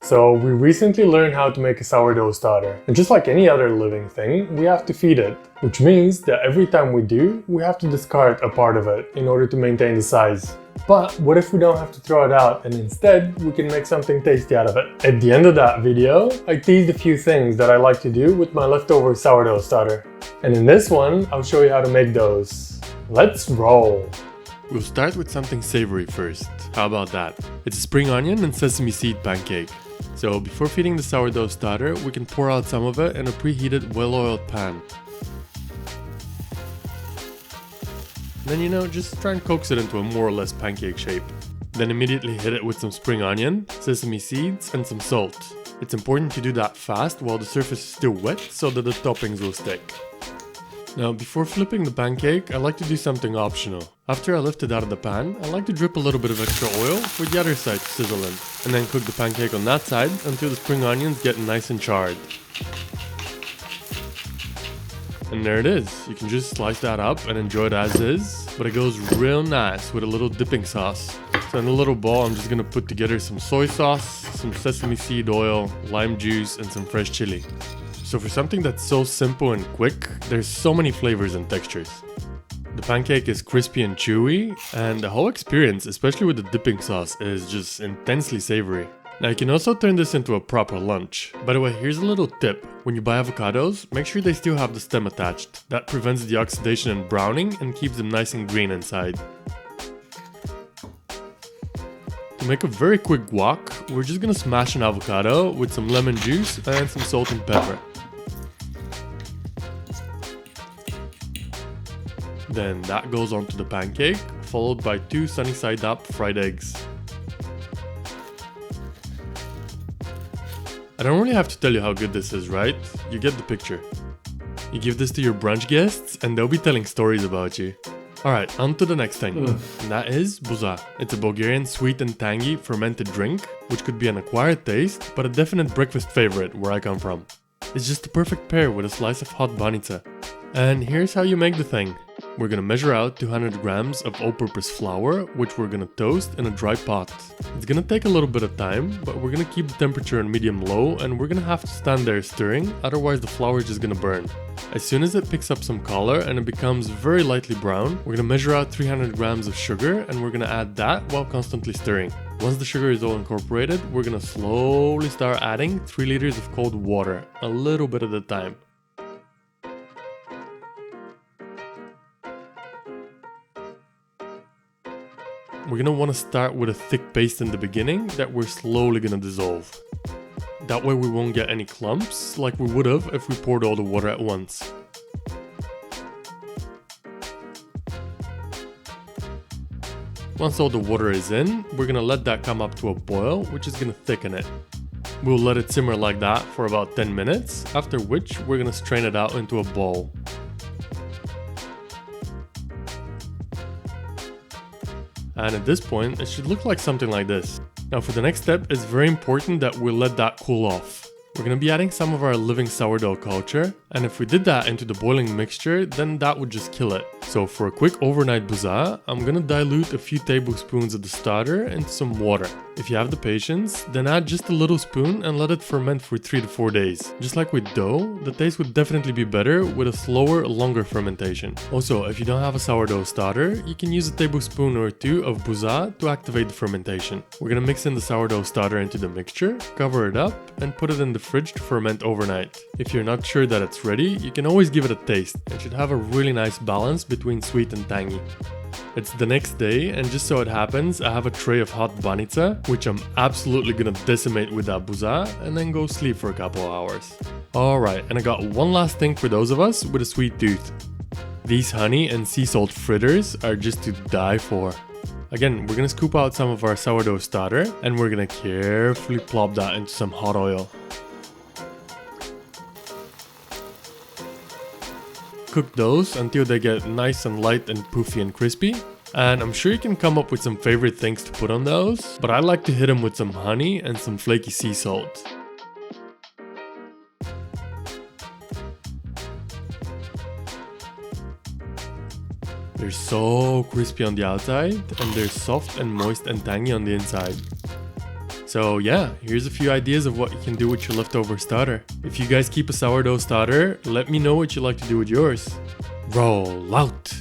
So we recently learned how to make a sourdough starter. And just like any other living thing, we have to feed it. Which means that every time we do, we have to discard a part of it in order to maintain the size. But what if we don't have to throw it out and instead we can make something tasty out of it? At the end of that video, I teased a few things that I like to do with my leftover sourdough starter. And in this one, I'll show you how to make those. Let's roll! We'll start with something savory first. How about that? It's a spring onion and sesame seed pancake. So before feeding the sourdough starter, we can pour out some of it in a preheated, well-oiled pan. Then just try and coax it into a more or less pancake shape. Then immediately hit it with some spring onion, sesame seeds and some salt. It's important to do that fast while the surface is still wet so that the toppings will stick. Now before flipping the pancake, I like to do something optional. After I lift it out of the pan, I like to drip a little bit of extra oil for the other side to sizzle in. And then cook the pancake on that side until the spring onions get nice and charred. And there it is. You can just slice that up and enjoy it as is, but it goes real nice with a little dipping sauce. So in a little bowl, I'm just gonna put together some soy sauce, some sesame seed oil, lime juice, and some fresh chili. So for something that's so simple and quick, there's so many flavors and textures. The pancake is crispy and chewy, and the whole experience, especially with the dipping sauce, is just intensely savory. Now you can also turn this into a proper lunch. By the way, here's a little tip. When you buy avocados, make sure they still have the stem attached. That prevents the oxidation and browning and keeps them nice and green inside. To make a very quick guac, we're just gonna smash an avocado with some lemon juice and some salt and pepper. Then that goes onto the pancake, followed by 2 sunny side up fried eggs. I don't really have to tell you how good this is, right? You get the picture. You give this to your brunch guests and they'll be telling stories about you. Alright, on to the next thing. And that is Boza. It's a Bulgarian sweet and tangy fermented drink, which could be an acquired taste, but a definite breakfast favorite where I come from. It's just the perfect pair with a slice of hot banitsa. And here's how you make the thing. We're gonna measure out 200 grams of all-purpose flour, which we're gonna toast in a dry pot. It's gonna take a little bit of time, but we're gonna keep the temperature on medium-low and we're gonna have to stand there stirring, otherwise the flour is just gonna burn. As soon as it picks up some color and it becomes very lightly brown, we're gonna measure out 300 grams of sugar and we're gonna add that while constantly stirring. Once the sugar is all incorporated, we're gonna slowly start adding 3 liters of cold water, a little bit at a time. We're gonna want to start with a thick paste in the beginning that we're slowly gonna dissolve. That way we won't get any clumps like we would have if we poured all the water at once. Once all the water is in, we're gonna let that come up to a boil, which is gonna thicken it. We'll let it simmer like that for about 10 minutes, after which we're gonna strain it out into a bowl. And at this point, it should look like something like this. Now for the next step, it's very important that we let that cool off. We're gonna be adding some of our living sourdough culture, and if we did that into the boiling mixture, then that would just kill it. So for a quick overnight boza, I'm gonna dilute a few tablespoons of the starter into some water. If you have the patience, then add just a little spoon and let it ferment for 3 to 4 days. Just like with dough, the taste would definitely be better with a slower, longer fermentation. Also, if you don't have a sourdough starter, you can use a tablespoon or 2 of boza to activate the fermentation. We're gonna mix in the sourdough starter into the mixture, cover it up, and put it in the fridge to ferment overnight. If you're not sure that it's ready, you can always give it a taste. It should have a really nice balance between sweet and tangy. It's the next day, and just so it happens, I have a tray of hot banitsa, which I'm absolutely gonna decimate with that boza, and then go sleep for a couple of hours. Alright, and I got one last thing for those of us with a sweet tooth. These honey and sea salt fritters are just to die for. Again, we're gonna scoop out some of our sourdough starter, and we're gonna carefully plop that into some hot oil. Cook those until they get nice and light and poofy and crispy. And I'm sure you can come up with some favorite things to put on those, but I like to hit them with some honey and some flaky sea salt. They're so crispy on the outside and they're soft and moist and tangy on the inside. So yeah, here's a few ideas of what you can do with your leftover starter. If you guys keep a sourdough starter, let me know what you like to do with yours. Roll out!